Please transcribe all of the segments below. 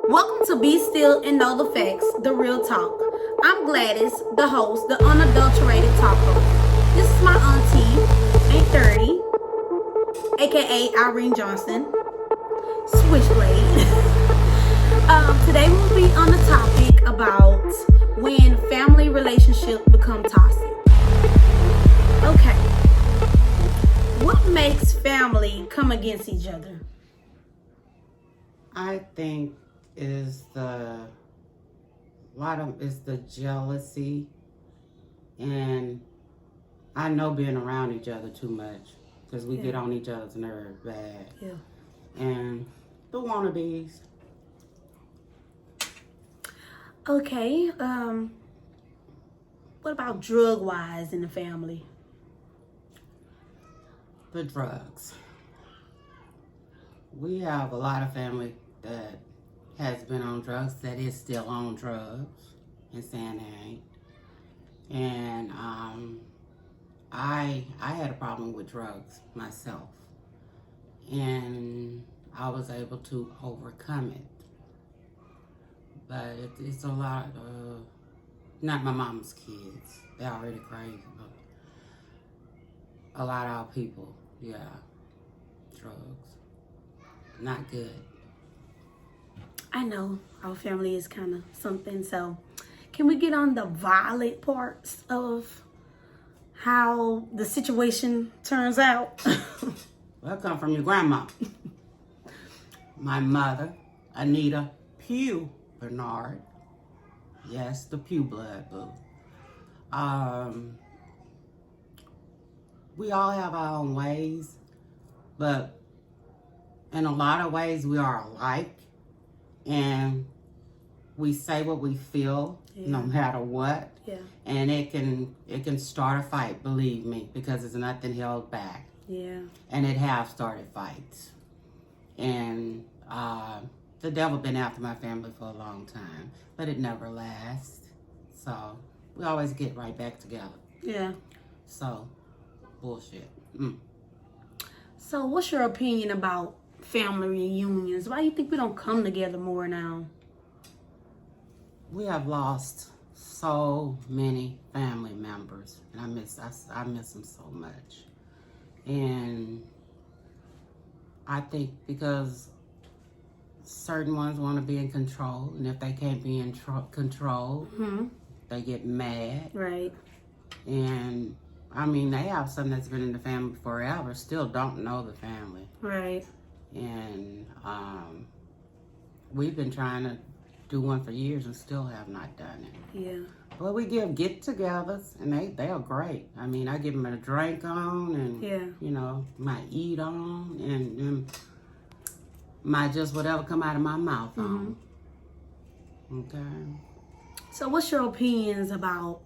Welcome to Be Still and Know the Facts, the real talk. I'm Gladys, the host, the unadulterated talk host. This is my auntie, ain't 30, a.k.a. Irene Johnson, Switchblade. Today we'll be on the topic about when family relationships become toxic. Okay, what makes family come against each other? I think is the jealousy, and I know being around each other too much because we get on each other's nerves bad. Yeah. And the wannabes. Okay. What about drug wise in the family? The drugs. We have a lot of family that has been on drugs, that is still on drugs, and saying they ain't. And I had a problem with drugs myself, and I was able to overcome it. But it's a lot of, not my mama's kids, they're already crazy, but a lot of our people, drugs, not good. I know our family is kind of something, so can we get on the violent parts of how the situation turns out? Well, I come from your grandma. My mother, Anita Pugh Bernard. Yes, the Pugh blood, boo. We all have our own ways, but in a lot of ways we are alike, and we say what we feel no matter what. Yeah. And it can start a fight, believe me, because there's nothing held back. Yeah. And it have started fights. And the devil been after my family for a long time, but it never lasts. So we always get right back together. Yeah. So bullshit. So what's your opinion about family reunions? Why do you think we don't come together more now? We have lost so many family members, and I miss them so much. And I think because certain ones want to be in control, and if they can't be in control, they get mad. Right. And I mean, they have some that's been in the family forever, still don't know the family. Right. And we've been trying to do one for years and still have not done it. Yeah. But we give get-togethers, and they are great. I mean, I give them a drink on, and my eat on, and my just whatever come out of my mouth on. Okay. So what's your opinions about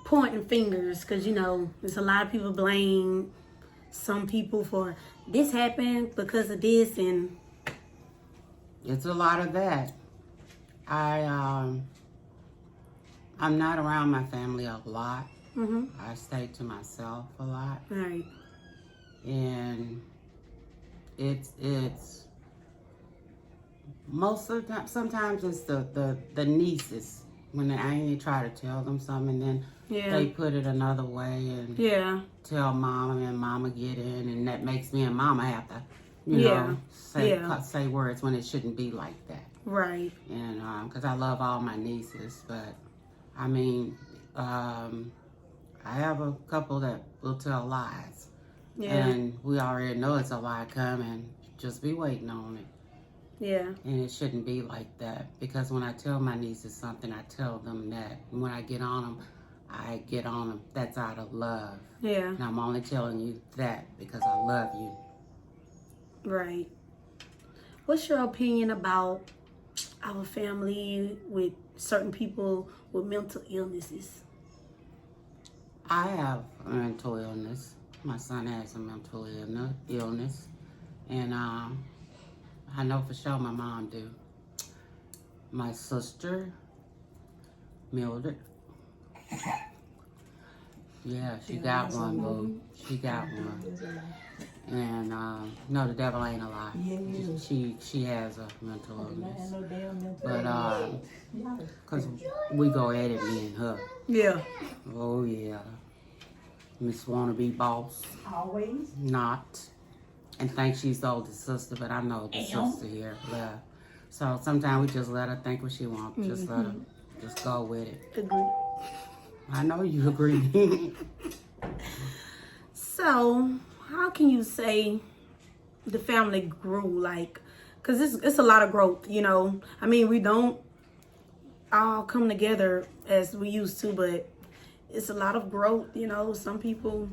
pointing fingers? Because there's a lot of people blame some people for this happened because of this, and it's a lot of that. I'm not around my family a lot. I stay to myself a lot. Right. And it's most of the time, sometimes it's the nieces, when I ain't try to tell them something, and then they put it another way and tell mama, and mama get in, and that makes me and mama have to say words when it shouldn't be like that. Right. And because I love all my nieces, but I mean, I have a couple that will tell lies. Yeah. And we already know it's a lie coming. Just be waiting on it. Yeah. And it shouldn't be like that. Because when I tell my nieces something, I tell them that. And when I get on them, I get on them. That's out of love. Yeah. And I'm only telling you that because I love you. Right. What's your opinion about our family with certain people with mental illnesses? I have a mental illness. My son has a mental illness. And I know for sure my mom do. My sister, Mildred. Yeah, she got one, boo. She got one. And no, the devil ain't a lie. Yeah. She has a mental illness. No damn mental But illness. cause we go at it, me and her. Yeah. Oh yeah. Miss wanna be boss. Always. Not. And think she's the oldest sister, but I know the sister here. Yeah. So sometimes we just let her think what she wants. Just let her just go with it. Agree. I know you agree. So, how can you say the family grew? Like, cause it's a lot of growth, you know. I mean, we don't all come together as we used to, but it's a lot of growth, you know. Some people,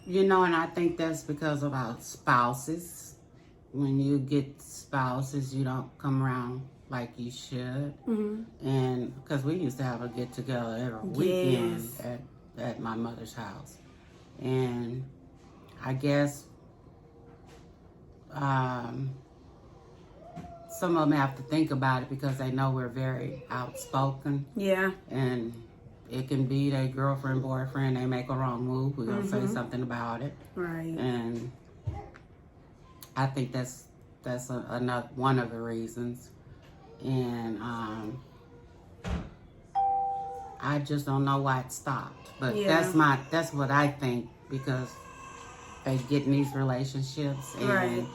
You know, and I think that's because of our spouses. When you get spouses, you don't come around like you should. And because we used to have a get together every weekend Yes. at my mother's house. And I guess some of them have to think about it because they know we're very outspoken. yeah, And it can be their girlfriend, boyfriend, they make a wrong move. We're going to say something about it. right, And I think that's another one of the reasons. And I just don't know why it stopped. But Yeah. that's what I think, because they get in these relationships and Right.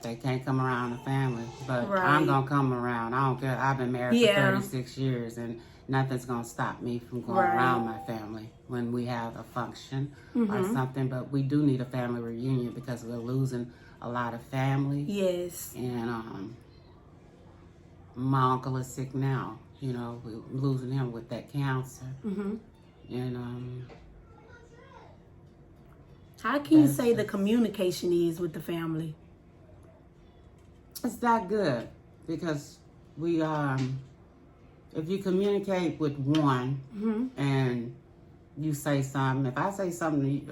they can't come around the family. But Right. I'm gonna come around. I don't care. I've been married Yeah. for 36 years and nothing's gonna stop me from going Right. around my family when we have a function or something. But we do need a family reunion because we're losing a lot of family. yes, And my uncle is sick now. You know, we're losing him with that cancer. And How can you That's say the communication is with the family? it's not good because we if you communicate with one and you say something, if I say something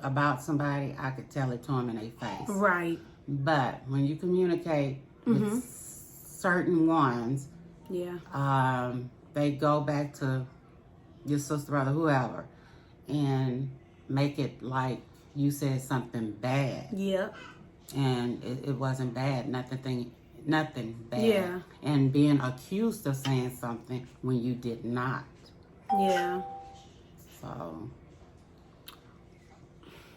about somebody, I could tell it to them in their face. Right, But when you communicate with certain ones, yeah, they go back to your sister, brother, whoever, and make it like you said something bad. yeah, And it wasn't bad, nothing bad. Yeah. And being accused of saying something when you did not. yeah. So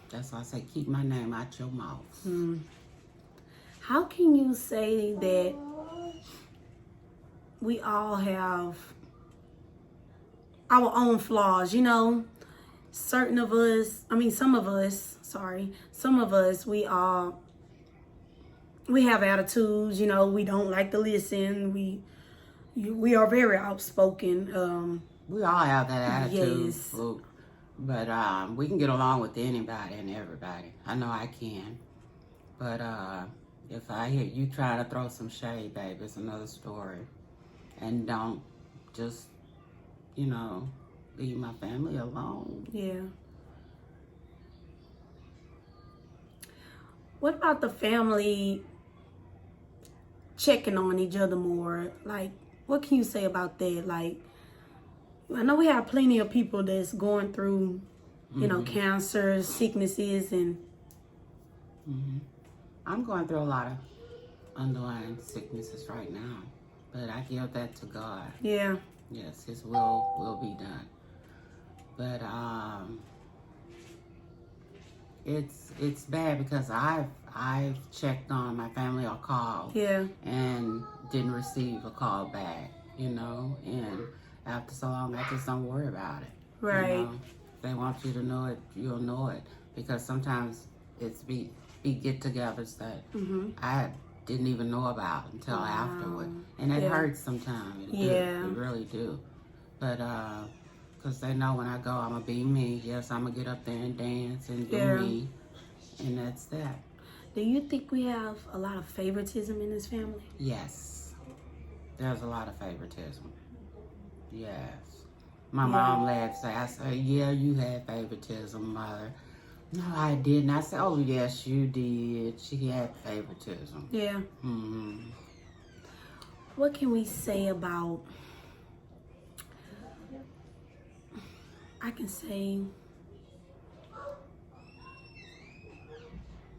that's why I say keep my name out your mouth. How can you say that we all have our own flaws, you know? Some of us, we have attitudes, you know, we don't like to listen. We are very outspoken. We all have that attitude. Yes. But we can get along with anybody and everybody. I know I can. But if I hear you trying to throw some shade, babe, it's another story. And don't just, leave my family alone. Yeah. What about the family checking on each other more? Like, what can you say about that? Like, I know we have plenty of people that's going through, cancer, sicknesses, and... I'm going through a lot of underlying sicknesses right now. But I give that to God. Yeah. Yes, His will be done. But it's bad because I've checked on my family or called. Yeah. And didn't receive a call back, and after so long I just don't worry about it. Right. If they want you to know it, you'll know it, because sometimes it's be get-togethers that I didn't even know about until afterward, and it hurts sometimes. Yeah. It really do. But because they know when I go, I'm gonna be me. Yes, I'm gonna get up there and dance and do me, and that's that. Do you think we have a lot of favoritism in this family? Yes, there's a lot of favoritism. Yes. My mom laughs. I say, yeah, you had favoritism, Mother. No, I didn't. I said, oh, yes, you did. She had favoritism. Yeah. What can we say about... I can say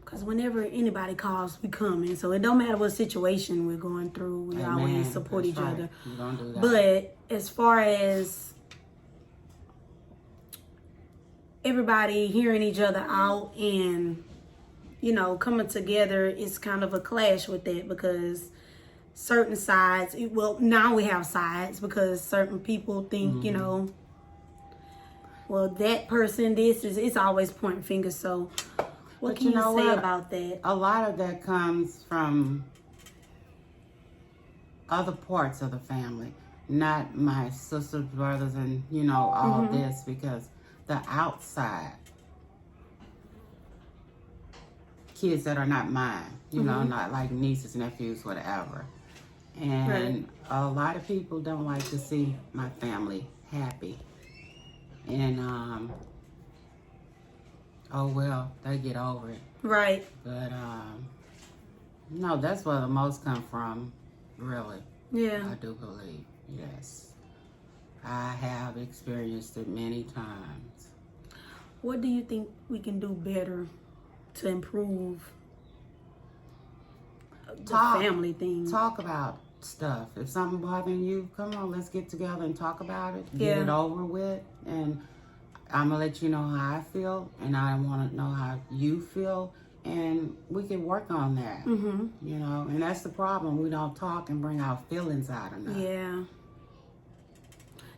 Because whenever anybody calls, we come in. So it don't matter what situation we're going through. We Amen. always support That's each right. other. We don't do that. But as far as everybody hearing each other out and, you know, coming together, it's kind of a clash with that because certain sides, well, now we have sides because certain people think, you know, well, that person, it's always pointing fingers. So what can you say about that? A lot of that comes from other parts of the family, not my sisters, brothers, and, you know, all this, because the outside kids that are not mine, you know, not like nieces, nephews, whatever. And a lot of people don't like to see my family happy. And, oh well, they get over it. Right. But, no, that's where the most come from, really. Yeah. I do believe, yes. I have experienced it many times. What do you think we can do better to improve the family thing? Talk about stuff. If something bothering you, come on, let's get together and talk about it. Get it over with. And I'm going to let you know how I feel, and I want to know how you feel, and we can work on that. You know, and that's the problem. We don't talk and bring our feelings out enough. Yeah.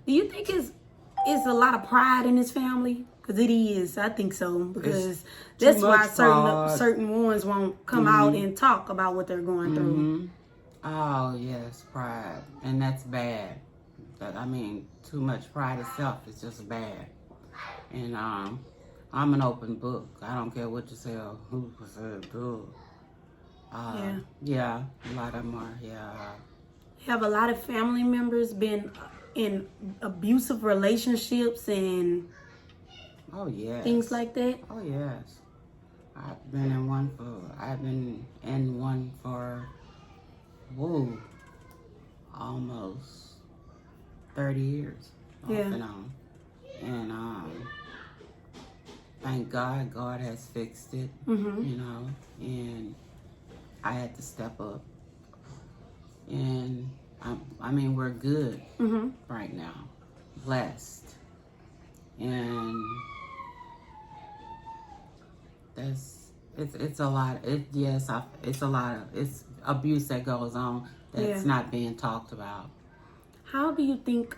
Do you think it's a lot of pride in his family? Because it is. I think so. Because that's why certain ones won't come out and talk about what they're going through. Oh, yes, pride. And that's bad. I mean, too much pride itself is just bad. And I'm an open book. I don't care what you say or who said good. Yeah, a lot of them are, Have a lot of family members been in abusive relationships and things like that? Oh, yes. I've been in one for almost 30 years off and on. And thank God, God has fixed it, you know, and I had to step up. And I mean, we're good right now, blessed. And it's a lot. It's abuse that goes on that's not being talked about. How do you think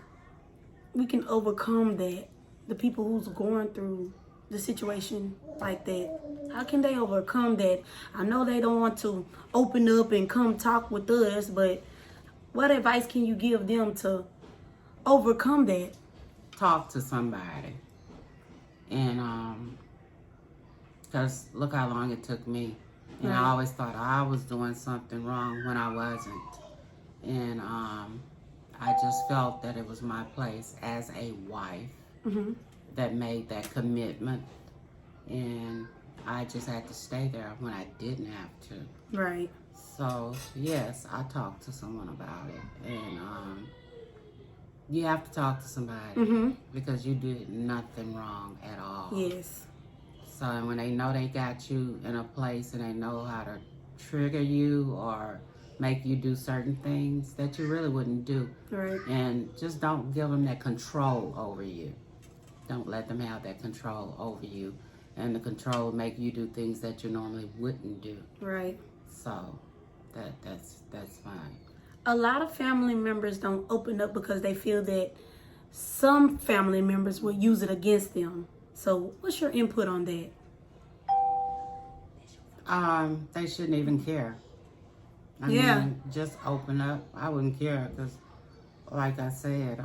we can overcome that? The people who's going through the situation like that, how can they overcome that? I know they don't want to open up and come talk with us, but what advice can you give them to overcome that? Talk to somebody. And because look how long it took me. And I always thought I was doing something wrong when I wasn't. And I just felt that it was my place as a wife that made that commitment. And I just had to stay there when I didn't have to. Right. So, yes, I talked to someone about it. And you have to talk to somebody because you did nothing wrong at all. Yes. So when they know they got you in a place and they know how to trigger you or make you do certain things that you really wouldn't do. Right. And just don't give them that control over you. Don't let them have that control over you. And the control make you do things that you normally wouldn't do. Right. So that's fine. A lot of family members don't open up because they feel that some family members will use it against them. So what's your input on that? They shouldn't even care. I mean, just open up. I wouldn't care because, like I said,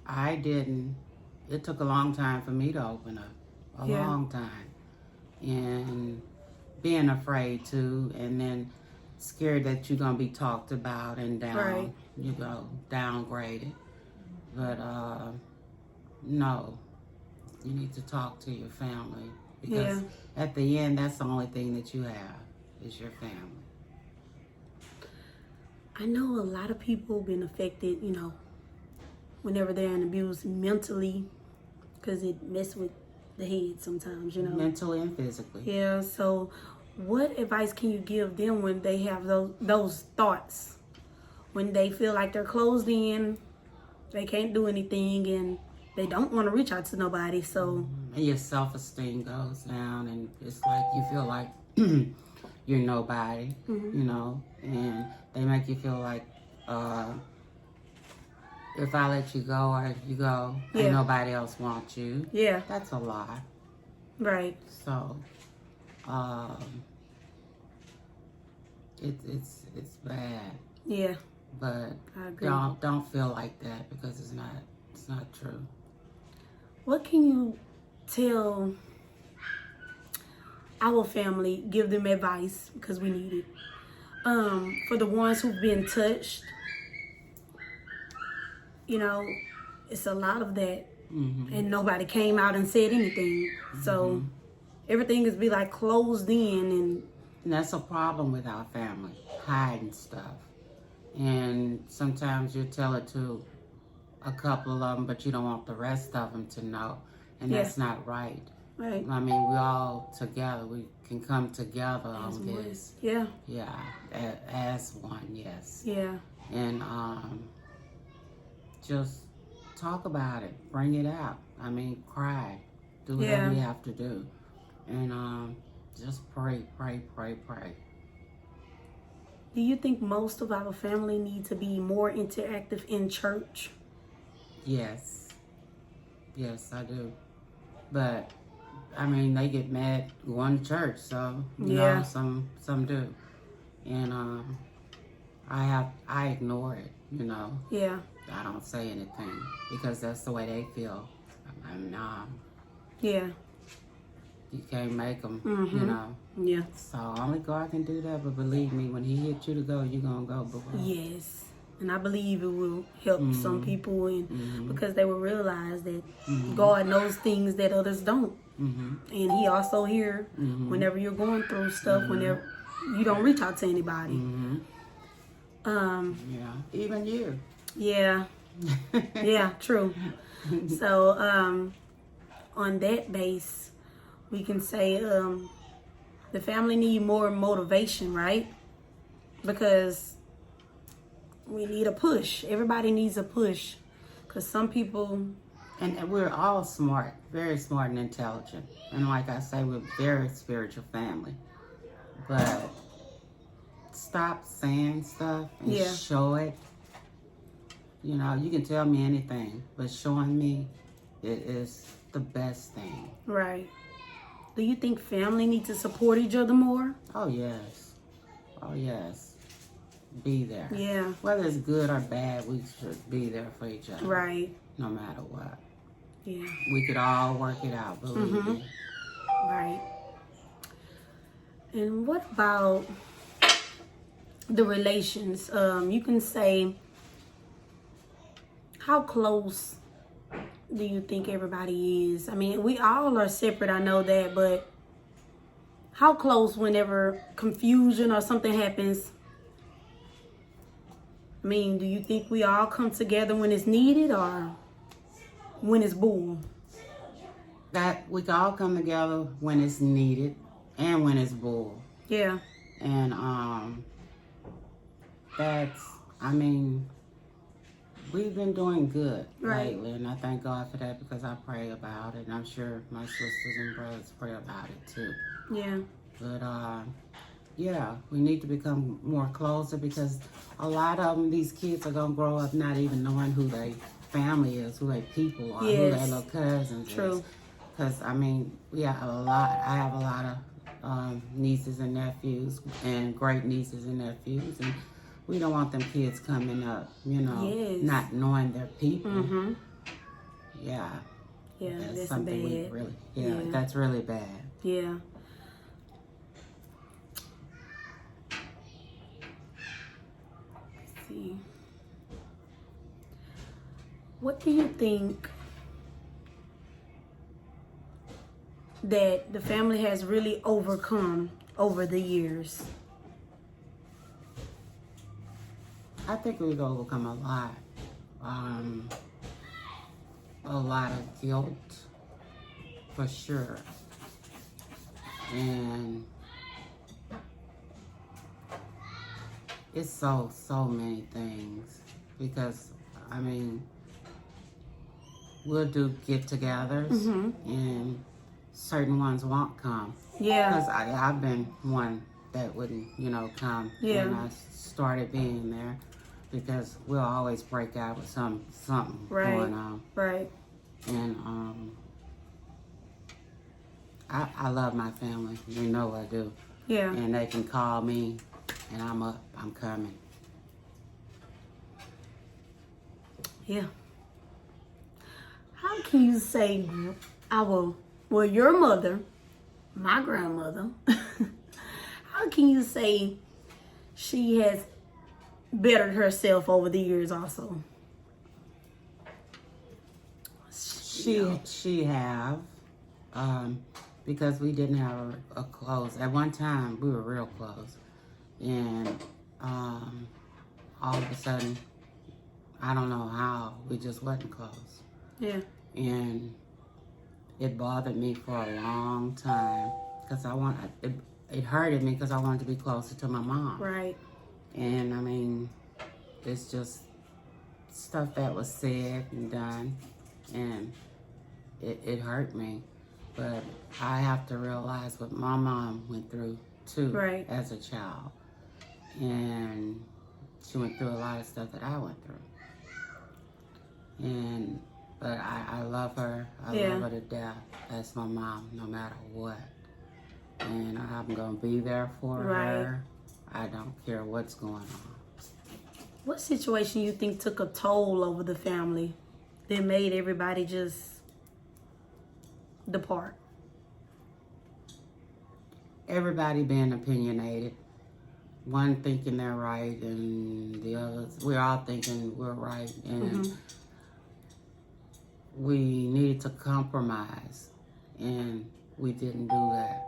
I didn't. It took a long time for me to open up. A long time. And being afraid to, and then scared that you're going to be talked about and down, you go downgraded. But, no, you need to talk to your family because at the end, that's the only thing that you have is your family. I know a lot of people been affected, whenever they're in abuse mentally because it messed with the head sometimes, you know. Mentally and physically. Yeah, so what advice can you give them when they have those thoughts? When they feel like they're closed in, they can't do anything, and they don't want to reach out to nobody, so... And your self-esteem goes down, and it's like you feel like you're nobody, you know, and they make you feel like if I let you go or you go, and nobody else wants you. Yeah. That's a lie. Right. So, it's bad. Yeah. But I agree. don't feel like that, because it's not true. What can you tell our family, give them advice, because we need it, for the ones who've been touched? You know, it's a lot of that, and nobody came out and said anything. So everything is be like closed in, and that's a problem with our family, hiding stuff. And sometimes you tell it to a couple of them, but you don't want the rest of them to know, and that's not right. Right. I mean, we all together, we can come together on this. Yeah. Yeah, as one, yes. Yeah. And just talk about it, bring it out. I mean, cry, do whatever you have to do, and just pray. Do you think most of our family need to be more interactive in church? Yes, I do. But I mean, they get mad going to church, so you know, some do, and I ignore it. You know. Yeah. I don't say anything because that's the way they feel. Yeah. You can't make them, you know. Yeah. So only God can do that. But believe me, when He hits you to go, you're gonna go. Yes. And I believe it will help some people, and because they will realize that God knows things that others don't, and He also here whenever you're going through stuff. Whenever you don't reach out to anybody. Yeah. Even you. Yeah. Yeah. True. So on that base, we can say the family need more motivation, right? Because we need a push. Everybody needs a push. Because some people... And we're all smart, very smart and intelligent. And like I say, we're a very spiritual family. But stop saying stuff and show it. You know, you can tell me anything, but showing me it is the best thing. Right. Do you think family needs to support each other more? Oh, yes. Oh, yes. Be there. Yeah. Whether it's good or bad, we should be there for each other. Right. No matter what. Yeah. We could all work it out, believe me. Right. And what about the relations? You can say, how close do you think everybody is? I mean, we all are separate, I know that, but how close whenever confusion or something happens? I mean, do you think we all come together when it's needed or when it's bull? That we can all come together when it's needed and when it's bull. Yeah. And I mean, we've been doing good lately, and I thank God for that because I pray about it, and I'm sure my sisters and brothers pray about it too. Yeah. But yeah, we need to become more closer because a lot of them, these kids are gonna grow up not even knowing who their family is, who their people are, who their little cousins is. Because I mean, I have a lot of nieces and nephews and great nieces and nephews, and we don't want them kids coming up, you know, not knowing their people. Yeah. Yeah, that's something bad. we really, that's really bad. Yeah. Let's see. What do you think that the family has really overcome over the years? I think we've overcome a lot. A lot of guilt, for sure. And it's so many things, because I mean, we'll do get-togethers, and certain ones won't come. Yeah. Because I've been one that wouldn't, come. Yeah. And I started being there because we'll always break out with something going on. Right. And I love my family. You know I do. Yeah. And they can call me, and I'm up. I'm coming. Yeah. How can you say your mother, my grandmother, how can you say she has bettered herself over the years also? She have, because we didn't have a close. At one time, we were real close. And all of a sudden, I don't know how, we just wasn't close. Yeah. And it bothered me for a long time, because it hurted me because I wanted to be closer to my mom. Right. And I mean, it's just stuff that was said and done, and it hurt me. But I have to realize what my mom went through too, right, as a child. And she went through a lot of stuff that I went through. But I love her. I love her to death. That's my mom, no matter what. And I'm going to be there for her. I don't care what's going on. What situation you think took a toll over the family that made everybody just depart? Everybody being opinionated. One thinking they're right, and the others, we're all thinking we're right. And we needed to compromise, and we didn't do that,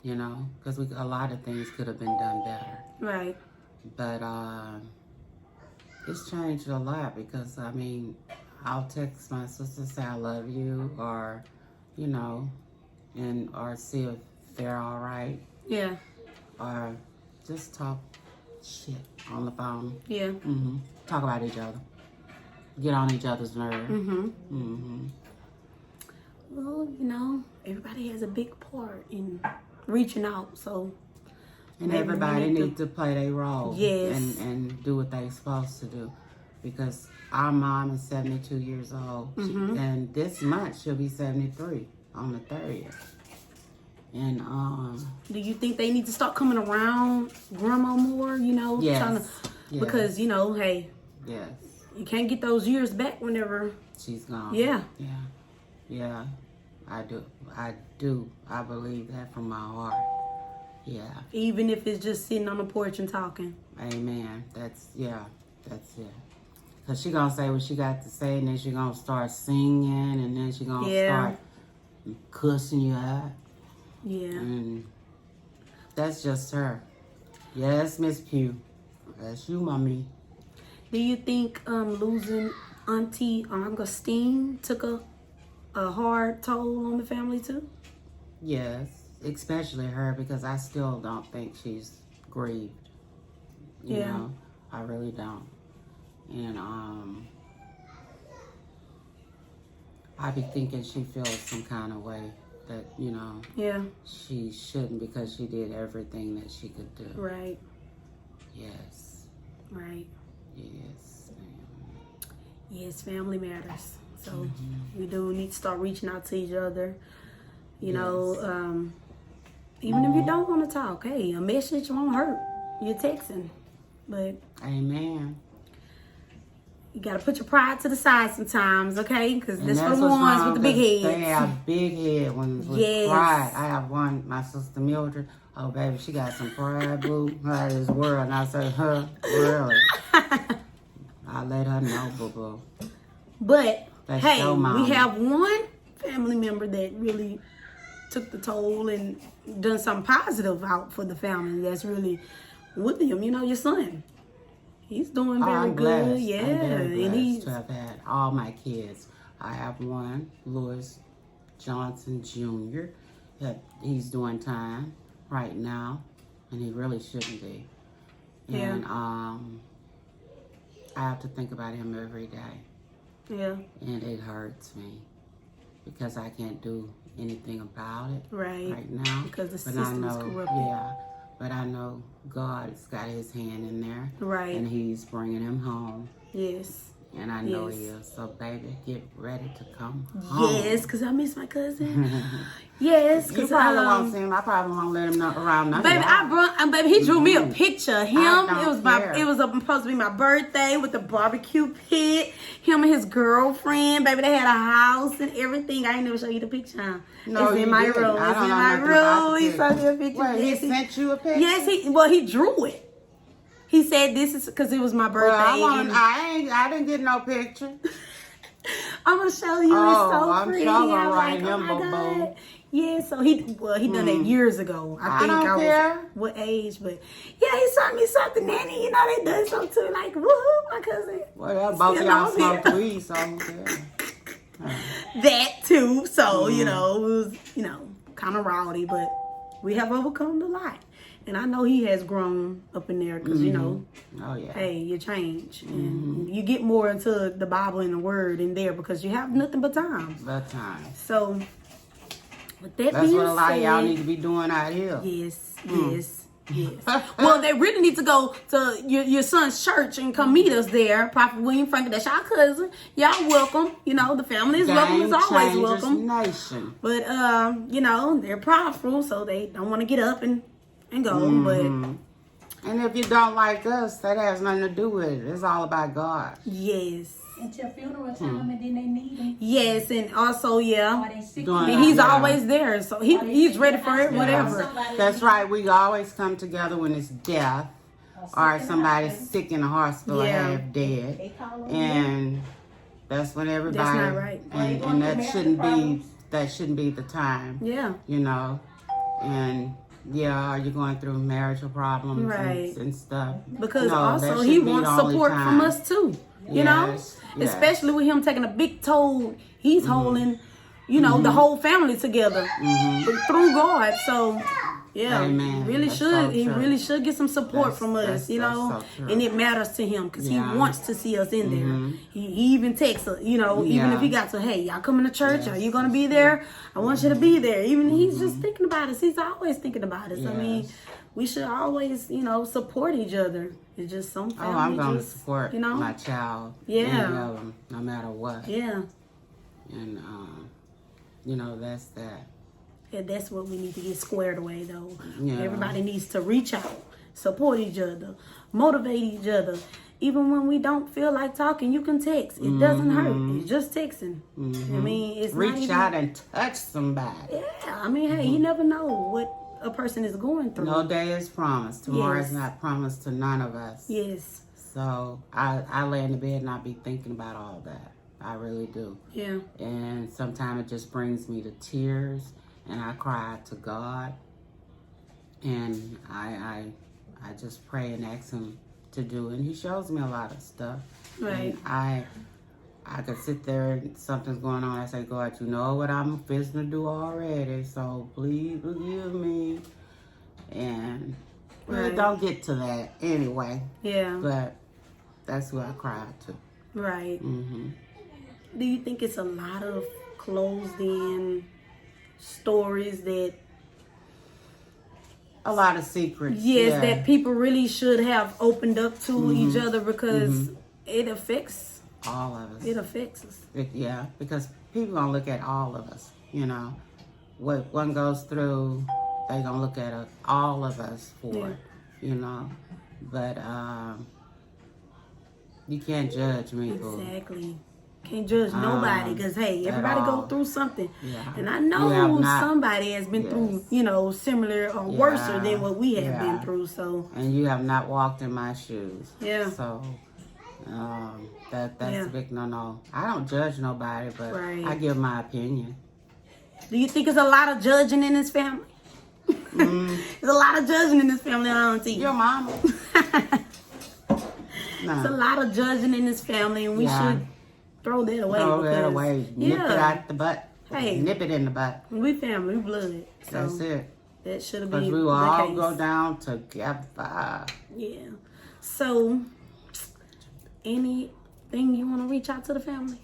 because a lot of things could have been done better. Right. But it's changed a lot, because, I mean, I'll text my sister, say I love you, or, or see if they're all right. Yeah. Or just talk shit on the phone. Yeah. Talk about each other. Get on each other's nerves. Well, everybody has a big part in reaching out, so. And everybody needs to play their role. Yes. And do what they're supposed to do. Because our mom is 72 years old. And this month she'll be 73 on the 30th. And do you think they need to start coming around grandma more, Yes. trying to, because, hey. Yes. You can't get those years back whenever she's gone. Yeah. Yeah. I do. I believe that from my heart. Yeah. Even if it's just sitting on the porch and talking. Amen. That's it. Because she going to say what she got to say, and then she going to start singing, and then she going to start cussing you out. Yeah. And that's just her. Yes, Miss Pugh. That's you, mommy. Do you think losing Auntie Augustine took a hard toll on the family too? Yes, especially her, because I still don't think she's grieved. You know, I really don't. And I be thinking she feels some kind of way that, she shouldn't, because she did everything that she could do. Right. Yes. Right. Yes, ma'am. Yes, family matters. So we do need to start reaching out to each other. Even if you don't want to talk, hey, a message won't hurt. You're texting. But amen. You got to put your pride to the side sometimes, okay? Because that's for the ones with the big heads. They have big head ones with pride. I have one, my sister Mildred. Oh, baby, she got some pride, boo. Out of this world. And I said, really? I let her know, boo-boo. But, that's hey, we have one family member that really took the toll and done something positive out for the family. That's really William, your son. He's doing very good. Yeah. I'm very blessed to have had all my kids. I have one, Louis Johnson Jr. He's doing time right now, and he really shouldn't be. Yeah. And I have to think about him every day. Yeah. And it hurts me because I can't do anything about it Right now. because the But I system is know, corrupted. yeah. But I know God's got his hand in there. Right. And he's bringing him home. Yes. And I know Yes. he is. So, baby, get ready to come home. Yes, because I miss my cousin. Yes, You because probably won't see him. I probably won't let him know around none baby, of y'all. baby, he drew me a picture of him. I It was don't care. supposed to be my birthday with the barbecue pit. Him and his girlfriend, baby, they had a house and everything. I ain't never show you the picture. No, it's in you my didn't. room. I It's don't in know my nothing about room. the He picture. showed me a picture. Wait, he Yes, sent you a picture? Yes, he drew it. He said this is because it was my birthday. Well, and I didn't get no picture. I'm gonna show you. Oh, It's so I'm pretty. sure I gonna was write like, oh him, my boo-boo. God. Yeah, so he done that years ago. I think don't I was care. what age, but yeah, he sent me something, Nanny. You know they done something too. Like woohoo, my cousin. Well, both of Still y'all on here. smoked weed, so yeah. That too. So it was kind of rowdy, but we have overcome a lot. And I know he has grown up in there because Oh yeah. hey, you change and you get more into the Bible and the Word in there because you have nothing but time. That time. So, with that That's being what a lot of y'all said, need to be doing out here. yes. Well, they really need to go to your son's church and come meet us there. Prophet William Franklin, that's y'all cousin. Y'all welcome. The family is welcome. It's always Game welcome. Changers Nation. But they're prideful, so they don't want to get up and go. But And if you don't like us, that has nothing to do with it. It's all about God. yes. Until funeral time, and then they need him. Yes, and also, Or yeah. they sick. Doing And he's Yeah. always there, so he's ready for it, whatever. That's right. We always come together when it's death or somebody's sick in the hospital, Yeah. half dead, They call him. and that's when everybody. That's not right. And that shouldn't be the time. Yeah. And yeah, are you going through marital problems Right. and stuff? Because No, that also he shouldn't be wants the only support from time. us too. Yes, yes. Especially with him taking a big toll, he's holding, the whole family together but through God. So, yeah, Amen. really That's should so he true. really should get some support That's- from us, that's so true. and it matters to him because Yeah. he wants to see us in there. He even texts us, even Yeah. if he got to, hey, y'all coming to church? Are you gonna be there? I want you to be there. Even he's just thinking about us. He's always thinking about us. I mean, Yes. we should always, support each other. It's just some family. I'm going to just, support my child. Yeah. Any of them, no matter what. Yeah. And, that's that. Yeah, that's what we need to get squared away, though. Yeah. Everybody needs to reach out, support each other, motivate each other. Even when we don't feel like talking, you can text. It doesn't hurt. It's just texting. I mean, it's not Reach even, out and touch somebody. Yeah, I mean, hey, you never know what a person is going through. No day is promised. Tomorrow Yes. is not promised to none of us. Yes. So I lay in the bed and I be thinking about all that. I really do. Yeah. And sometimes it just brings me to tears, and I cry to God, and I just pray and ask Him to do, and He shows me a lot of stuff. Right. And I could sit there and something's going on. I say, God, you know what I'm fixing to do already, so please forgive me. And really Right. don't get to that anyway. Yeah. But that's who I cry to. Right. hmm Do you think it's a lot of closed-in stories that A lot of secrets. Yes, yeah. that people really should have opened up to each other because it affects All of us. us. Yeah, because people gonna look at all of us. What one goes through, they gonna look at all of us for. But you can't judge me. Boo. Exactly. Can't judge nobody because hey, at everybody go all. through something, Yeah. and I You know have not- somebody has been through similar or worse than what we have been through. So And you have not walked in my shoes. Yeah. So that's Yeah. a big no. I don't judge nobody, but Right. I give my opinion. do you think there's a lot of judging in this family? There's a lot of judging in this family, Auntie. Your mama. There's a lot of judging in this family, and we Yeah. should throw that away. Throw that because- away. Nip it out the butt. Hey, nip it in the butt. we family, we blood. So That's it. that should have been Because we will the all case. go down together. Yeah. So, anything you want to reach out to the family?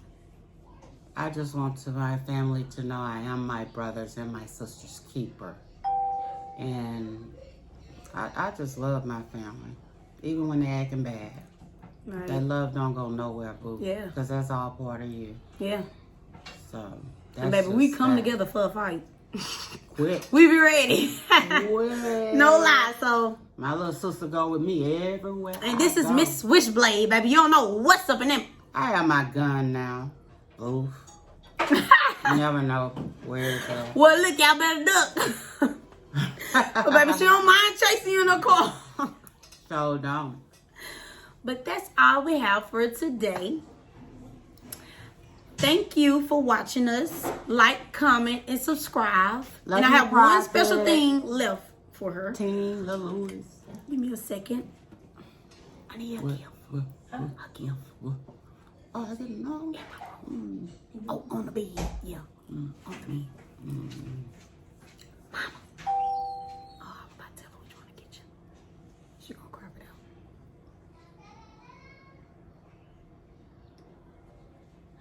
I just want my family to know I am my brother's and my sister's keeper. And I just love my family. Even when they're acting bad. Right. That love don't go nowhere, boo. Yeah. Because that's all part of you. Yeah. So, And that's baby, we just come that. together for a fight. Quick. We be ready. Quick. No lie. So, My little sister go with me everywhere. and this I is go. Miss Switchblade, baby. You don't know what's up in them. I have my gun now. Oof. You never know where it's at. Well, look, y'all better duck. But baby, she don't mind chasing you in her car. So don't. But that's all we have for today. Thank you for watching us. Like, comment, and subscribe. Love and I you, have one Prophet. special thing left for her. Team Louis. Give me a second. I need a gift. A gift. Oh, I didn't know. Oh, on the bed. Yeah. On the bed. Mama. Oh, I'm about to tell her which one to get you. She gonna crop it out.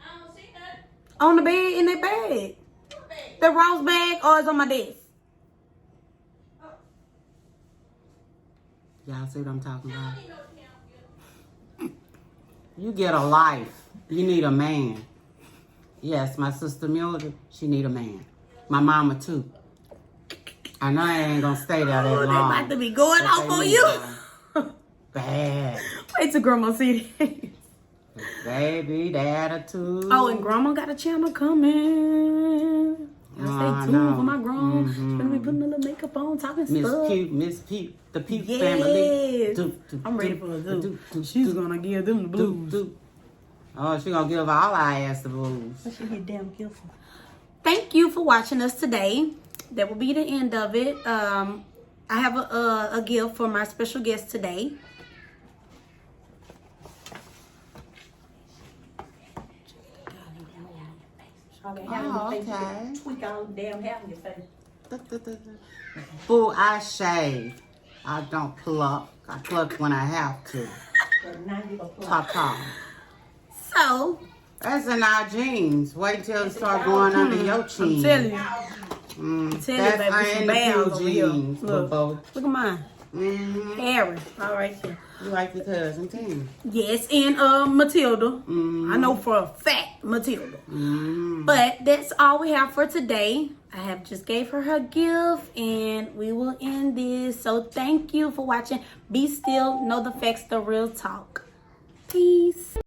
I don't see that. On the bed, in that bag. The Ross bag, or it's on my desk. Y'all see what I'm talking about? You get a life. You need a man. Yes, my sister Mildred, she need a man. My mama too. I know I ain't gonna stay there that Oh, they long. about to be going but off they on need you. one. Bad. Wait till grandma see this. Baby, the attitude. Oh, and grandma got a channel coming. Y'all I stay tuned know. for my grandma. She's Mhm. gonna be putting a little makeup on, talking Miss stuff. Pete, Miss Pete, the Pete Yes. family. I'm ready for a do. She's gonna give them the blues. Oh, she gonna give all our ass the blues. She get damn careful. Thank you for watching us today. That will be the end of it. I have a gift for my special guest today. Oh, okay. Tweak all the damn hair in your face. Boo, I shave. I don't pluck. I pluck when I have to. But now you gonna play. Top. So, That's in our jeans. Wait till it start going under your chin. I'm telling you. Mm, Tell you, that's baby, some in the bags few over here. jeans. Look. Look. Look at mine. Mm-hmm. Harry. All right there. You like your cousin, too. Yes, and Matilda. Mm. I know for a fact, Matilda. Mm. But that's all we have for today. I have just gave her gift, and we will end this. So thank you for watching. Be still, know the facts, the real talk. Peace.